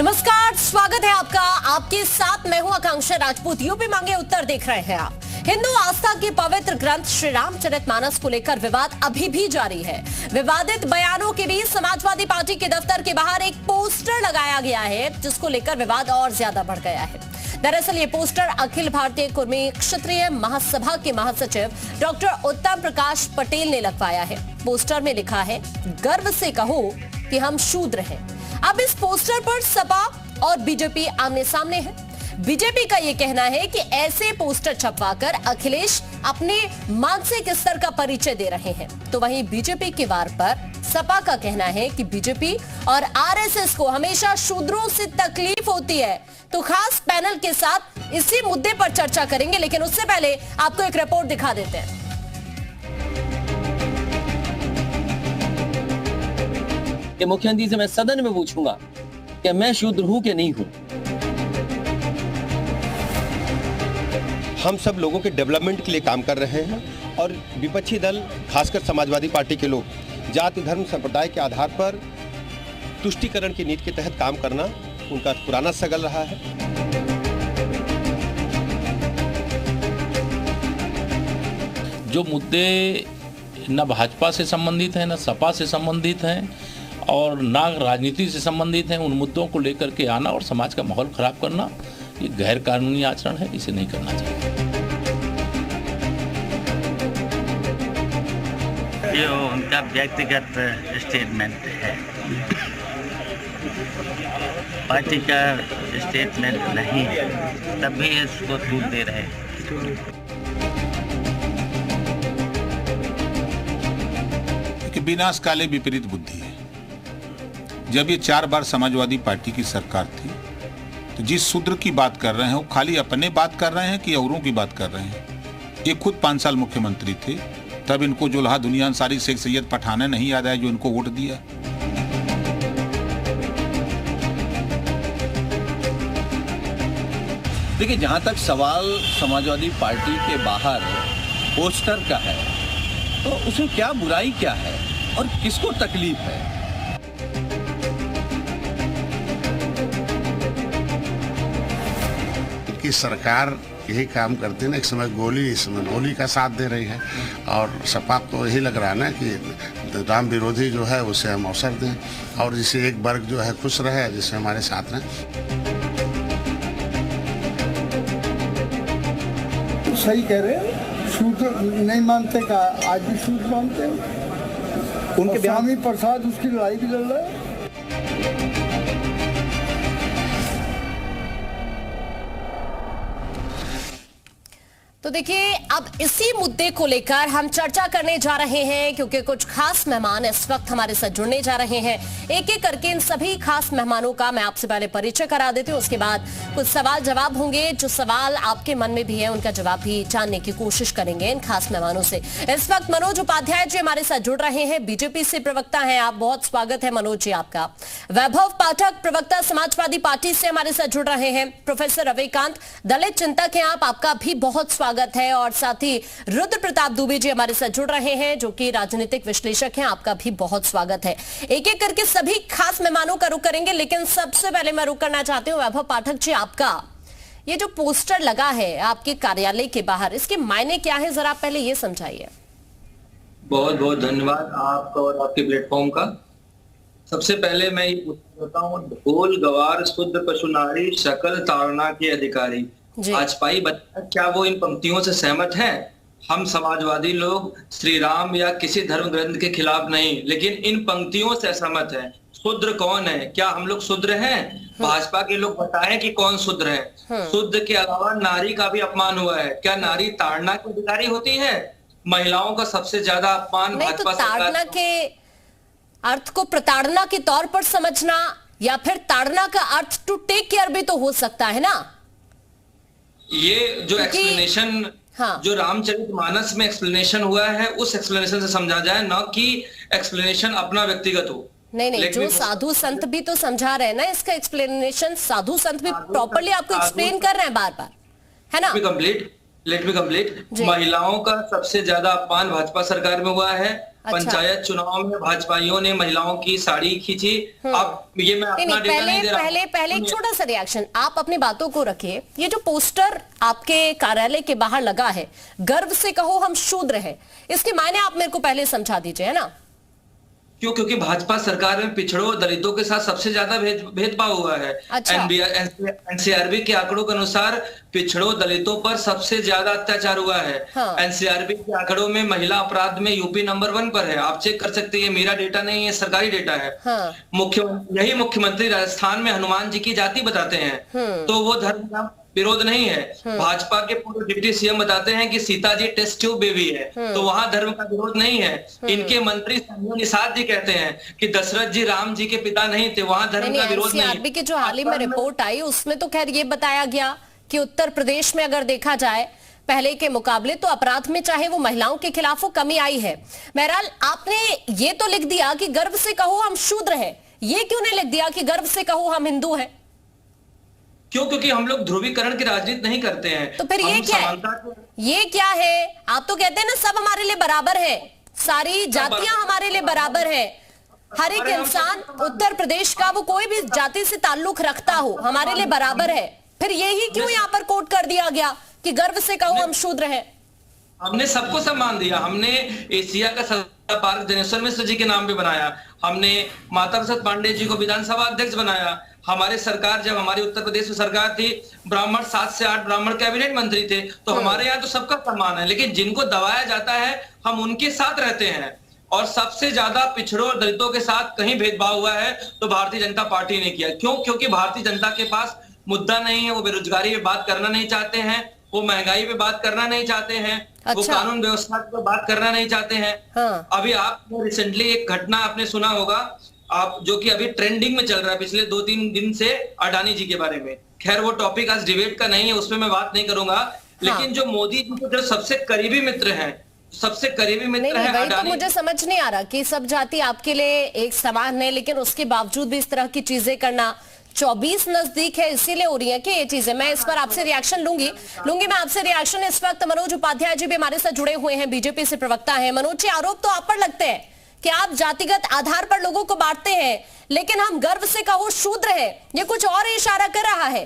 नमस्कार, स्वागत है आपका। आपके साथ मैं हूं आकांक्षा राजपूत। यूपी मांगे उत्तर देख रहे हैं आप। हिंदू आस्था के पवित्र ग्रंथ श्री रामचरितमानस को लेकर विवाद अभी भी जारी है। विवादित बयानों के बीच समाजवादी पार्टी के दफ्तर के बाहर एक पोस्टर लगाया गया है, जिसको लेकर विवाद और ज्यादा बढ़ गया है। दरअसल ये पोस्टर अखिल भारतीय कुर्मी क्षत्रिय महासभा के महासचिव डॉक्टर उत्तम प्रकाश पटेल ने लगवाया है। पोस्टर में लिखा है, गर्व से कहो कि हम शूद्र हैं। अब इस पोस्टर पर सपा और बीजेपी आमने सामने है। बीजेपी का यह कहना है कि ऐसे पोस्टर छपवाकर अखिलेश अपने मानसिक स्तर का परिचय दे रहे हैं, तो वहीं बीजेपी के वार पर सपा का कहना है कि बीजेपी और आरएसएस को हमेशा शूद्रों से तकलीफ होती है। तो खास पैनल के साथ इसी मुद्दे पर चर्चा करेंगे, लेकिन उससे पहले आपको एक रिपोर्ट दिखा देते हैं। कि मुख्यमंत्री से मैं सदन में पूछूंगा कि मैं शूद्र हूं कि नहीं हूं। हम सब लोगों के डेवलपमेंट के लिए काम कर रहे हैं और विपक्षी दल, खासकर समाजवादी पार्टी के लोग जाति धर्म संप्रदाय के आधार पर तुष्टीकरण की नीति के तहत काम करना उनका पुराना सगल रहा है। जो मुद्दे न भाजपा से संबंधित हैं, न सपा से संबंधित हैं और ना राजनीति से संबंधित हैं, उन मुद्दों को लेकर के आना और समाज का माहौल खराब करना, ये गैर कानूनी आचरण है। इसे नहीं करना चाहिए। ये उनका व्यक्तिगत स्टेटमेंट है, पार्टी का स्टेटमेंट नहीं है, तब भी इसको दूर दे रहे हैं। कि विनाश काले विपरीत बुद्धि है। जब ये 4 बार समाजवादी पार्टी की सरकार थी, तो जिस शूद्र की बात कर रहे हैं वो खाली अपने बात कर रहे हैं कि औरों की बात कर रहे हैं। ये खुद 5 साल मुख्यमंत्री थे, तब इनको जुल्हा दुनिया अंसारी शेख सैयद पठाने नहीं याद आया जो इनको वोट दिया। देखिए, जहां तक सवाल समाजवादी पार्टी के बाहर पोस्टर का है, तो उसमें क्या बुराई क्या है और किसको तकलीफ है? की सरकार यही काम करती है ना, एक समय गोली, इस समय गोली का साथ दे रही है और सपा को यही लग रहा है ना कि राम विरोधी जो है उसे हम अवसर दें और जिससे एक वर्ग जो है खुश रहे, जिससे हमारे साथ रहें। तो सही कह रहे हैं, शूद्र नहीं मानते का आज भी शूद्र मानते हैं। उनके स्वामी प्रसाद उसकी लड़ाई भी लड़ रहे हैं। तो देखिए, अब इसी मुद्दे को लेकर हम चर्चा करने जा रहे हैं, क्योंकि कुछ खास मेहमान इस वक्त हमारे साथ जुड़ने जा रहे हैं। एक एक करके इन सभी खास मेहमानों का मैं आपसे पहले परिचय करा देती हूँ, उसके बाद कुछ सवाल जवाब होंगे। जो सवाल आपके मन में भी है उनका जवाब भी जानने की कोशिश करेंगे इन खास मेहमानों से। इस वक्त मनोज उपाध्याय जी हमारे साथ जुड़ रहे हैं, बीजेपी से प्रवक्ता हैं आप। बहुत स्वागत है मनोज जी आपका। वैभव पाठक प्रवक्ता समाजवादी पार्टी से हमारे साथ जुड़ रहे हैं। प्रोफेसर रविकांत दलित चिंतक हैं आप, आपका भी बहुत स्वागत है। और साथ ही रुद्र प्रताप दुबे जी हमारे साथ जुड़ रहे हैं, जो कि राजनीतिक विश्लेषक हैं, आपका भी बहुत स्वागत है। एक एक करके सभी खास मेहमानों का रुख करेंगे, लेकिन सबसे पहले मैं रुख करना चाहती हूं वैभव पाठक जी आपका। ये जो पोस्टर लगा है आपके कार्यालय के बाहर, इसके मायने क्या है, जरा पहले ये समझाइए। बहुत बहुत धन्यवाद आपका और आपके प्लेटफॉर्म का। सबसे पहले मैं ये पूछता हूँ, ढोल गवार शुद्ध पशु नारी सकल ताड़ना के अधिकारी भाजपाई बच्चा, क्या वो इन पंक्तियों से सहमत हैं? हम समाजवादी लोग श्री राम या किसी धर्म ग्रंथ के खिलाफ नहीं, लेकिन इन पंक्तियों से सहमत हैं। शूद्र कौन है? क्या हम लोग शूद्र हैं? भाजपा के लोग बताएं कि कौन शूद्र है। शूद्र के अलावा नारी का भी अपमान हुआ है। क्या नारी ताड़ना की अधिकारी होती है? महिलाओं का सबसे ज्यादा अपमान भाजपा ताड़ना के अर्थ को प्रताड़ना के तौर पर समझना, या फिर ताड़ना का अर्थ टू टेक केयर भी तो हो सकता है ना। ये जो एक्सप्लेनेशन, जो रामचरितमानस में एक्सप्लेनेशन हुआ है, उस एक्सप्लेनेशन से समझा जाए, ना कि एक्सप्लेनेशन अपना व्यक्तिगत हो। नहीं, जो साधु संत भी तो समझा रहे हैं ना इसका एक्सप्लेनेशन। साधु संत भी प्रॉपर्ली आपको एक्सप्लेन कर रहे हैं बार बार, है ना। Let me complete. महिलाओं का सबसे ज्यादा अपमान भाजपा सरकार में हुआ है। पंचायत चुनाव में भाजपाइयों ने महिलाओं की साड़ी खींची। अब ये मैं अपना डेटा नहीं दे रहा हूं। पहले एक छोटा सा रिएक्शन, आप अपनी बातों को रखिए। ये जो पोस्टर आपके कार्यालय के बाहर लगा है, गर्व से कहो हम शूद्र हैं, इसके मायने आप मेरे को पहले समझा दीजिए, है ना? क्योंकि भाजपा सरकार में पिछड़ों और दलितों के साथ सबसे ज्यादा भेदभाव हुआ है। एनसीआरबी के आंकड़ों के अनुसार पिछड़ों दलितों पर सबसे ज्यादा अत्याचार हुआ है। एनसीआरबी के आंकड़ों में महिला अपराध में यूपी नंबर 1 पर है। आप चेक कर सकते हैं, मेरा डेटा नहीं है, सरकारी डेटा है। यही मुख्यमंत्री राजस्थान में हनुमान जी की जाति बताते हैं, तो वो धर्म का विरोध नहीं है। भाजपा के पूर्व डिप्टी सीएम बताते हैं कि Sita ji test tube baby है, तो वहां धर्म का विरोध नहीं है। इनके मंत्री संजय निषाद जी कहते हैं कि दशरथ जी राम जी के पिता नहीं थे, वहां धर्म का विरोध नहीं है। एनसीआरबी की जो हाल ही में रिपोर्ट आई उसमें तो खैर ये बताया गया कि उत्तर प्रदेश में अगर देखा जाए पहले के मुकाबले तो अपराध में चाहे वो महिलाओं के खिलाफ वो कमी आई है। बहरहाल आपने ये तो लिख दिया कि गर्व से कहो हम शूद्र हैं, ये क्यों नहीं लिख दिया कि गर्व से कहो हम हिंदू हैं? क्यों? क्योंकि हम लोग ध्रुवीकरण की राजनीति नहीं करते हैं। तो फिर ये क्या है? ये क्या है? आप तो कहते हैं ना सब हमारे लिए बराबर है, सारी जातियां हमारे लिए बराबर है, हर एक इंसान उत्तर प्रदेश का वो कोई भी जाति से ताल्लुक रखता हो हमारे लिए बराबर है। फिर यही क्यों यहाँ पर कोट कर दिया गया कि गर्व से कहो हम शूद्र हैं? हमने सबको सम्मान दिया। हमने एशिया का सदा पार्क दिनेश्वर मिश्र जी के नाम पे बनाया। हमने माता प्रसाद पांडे जी को विधानसभा अध्यक्ष बनाया। हमारे सरकार, जब हमारी उत्तर प्रदेश में सरकार थी, ब्राह्मण 7 से 8 ब्राह्मण कैबिनेट मंत्री थे। तो हमारे यहाँ तो सबका सम्मान है, लेकिन जिनको दबाया जाता है हम उनके साथ रहते हैं। और सबसे ज्यादा पिछड़ों और दलितों के साथ कहीं भेदभाव हुआ है तो भारतीय जनता पार्टी ने किया। क्यों? क्योंकि भारतीय जनता के पास मुद्दा नहीं है। वो बेरोजगारी पे बात करना नहीं चाहते हैं, वो महंगाई पे बात करना नहीं चाहते हैं, वो कानून व्यवस्था पे बात करना नहीं चाहते हैं। अभी आपने रिसेंटली एक घटना आपने सुना होगा, आप जो कि अभी ट्रेंडिंग में चल रहा है पिछले 2-3 दिन से, अडानी जी के बारे में। खैर वो टॉपिक आज डिबेट का नहीं है, उसमें मैं बात नहीं करूंगा। लेकिन जो मोदी जी के जो सबसे करीबी मित्र हैं, सबसे करीबी मित्र है अडानी। तो मुझे समझ नहीं आ रहा कि सब जाति आपके लिए एक समान है, लेकिन उसके बावजूद भी इस तरह की चीजें करना। 24 नजदीक है इसीलिए हो रही है कि ये चीजें। मैं इस पर आपसे रिएक्शन लूंगी मैं आपसे रिएक्शन। इस वक्त मनोज उपाध्याय जी भी हमारे साथ जुड़े हुए हैं, बीजेपी से प्रवक्ता हैं। मनोज जी, आरोप तो आप पर लगते हैं कि आप जातिगत आधार पर लोगों को बांटते हैं, लेकिन हम गर्व से कहो शूद्र है, ये कुछ और इशारा कर रहा है।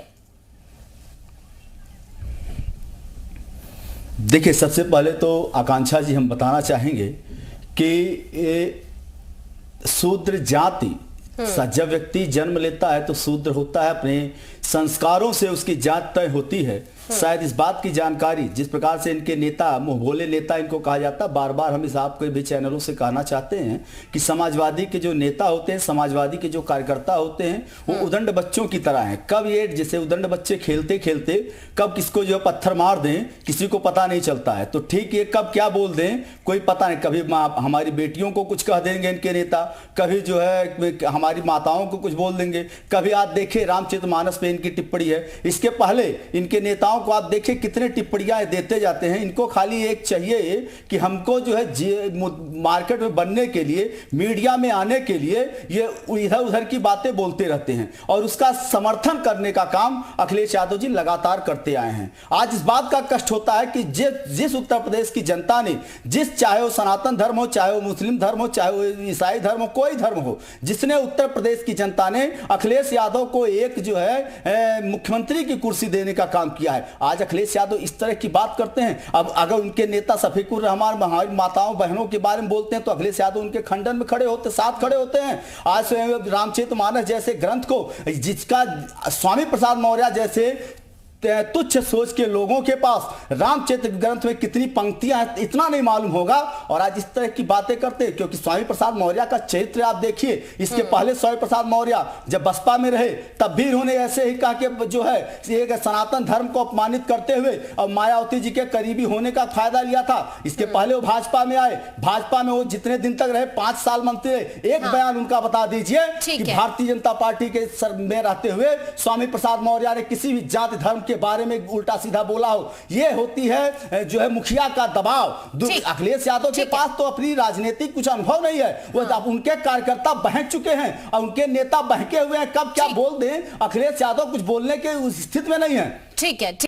देखिए, सबसे पहले तो आकांक्षा जी हम बताना चाहेंगे कि शूद्र जाति, जब व्यक्ति जन्म लेता है तो शूद्र होता है, अपने संस्कारों से उसकी जात तय होती है। शायद इस बात की जानकारी, जिस प्रकार से इनके नेता, मुंह बोले नेता इनको कहा जाता है, बार बार हम इस आपके भी चैनलों से कहना चाहते हैं कि समाजवादी के जो नेता होते हैं, समाजवादी के जो कार्यकर्ता होते हैं, वो उदंड बच्चों की तरह हैं। कब ये जैसे उदंड बच्चे खेलते खेलते कब किसको जो पत्थर मार दें किसी को पता नहीं चलता है। तो ठीक ये कब क्या बोल दें कोई पता नहीं। कभी हमारी बेटियों को कुछ कह देंगे इनके नेता, कभी जो है हमारी माताओं को कुछ बोल देंगे। कभी आप देखें रामचरितमानस पे इनकी टिप्पणी है, इसके पहले इनके नेताओं को आप देखिए कितने टिप्पणियां देते जाते हैं। इनको खाली एक चाहिए कि हमको जो है मार्केट में बनने के लिए, मीडिया में आने के लिए ये इधर उधर की बातें बोलते रहते हैं, और उसका समर्थन करने का काम अखिलेश यादव जी लगातार करते आए हैं। आज इस बात का कष्ट होता है कि जिस उत्तर प्रदेश की जनता ने, चाहे वो सनातन धर्म हो, चाहे वो मुस्लिम धर्म हो, चाहे वो ईसाई धर्म हो, कोई धर्म हो, जिसने उत्तर प्रदेश की जनता ने अखिलेश यादव को एक जो है मुख्यमंत्री की कुर्सी देने का काम किया है, आज अखिलेश यादव इस तरह की बात करते हैं। अब अगर उनके नेता शफीकुर रहमान हमारी माताओं बहनों के बारे में बोलते हैं तो अखिलेश यादव उनके खंडन में खड़े होते, साथ खड़े होते हैं। आज रामचरितमानस जैसे ग्रंथ को, जिसका स्वामी प्रसाद मौर्य जैसे तुच्छ सोच के लोगों के पास रामचरित ग्रंथ में कितनी पंक्तियां हैं इतना नहीं मालूम होगा, और आज इस तरह की बातें करते हैं। क्योंकि स्वामी प्रसाद मौर्य का चरित्र आप देखिए, इसके पहले स्वामी प्रसाद मौर्य जब बसपा में रहे तब भी उन्होंने ऐसे ही कहा कि जो है एक सनातन धर्म को अपमानित करते हुए और मायावती जी के करीबी होने का फायदा लिया था। इसके पहले वो भाजपा में आए, भाजपा में वो जितने दिन तक रहे 5 साल मंत्री रहे। एक बयान उनका बता दीजिए कि भारतीय जनता पार्टी के सर में रहते हुए स्वामी प्रसाद मौर्य ने किसी भी जाति धर्म के बारे में उल्टा सीधा बोला हो। ये होती है जो है मुखिया का दबाव। अखिलेश यादव के पास तो अपनी राजनीतिक कुछ अनुभव नहीं है, वो उनके कार्यकर्ता बहक चुके हैं और उनके नेता बहके हुए हैं। कब क्या बोल दें, अखिलेश यादव कुछ बोलने के उस स्थिति में नहीं है। ठीक है।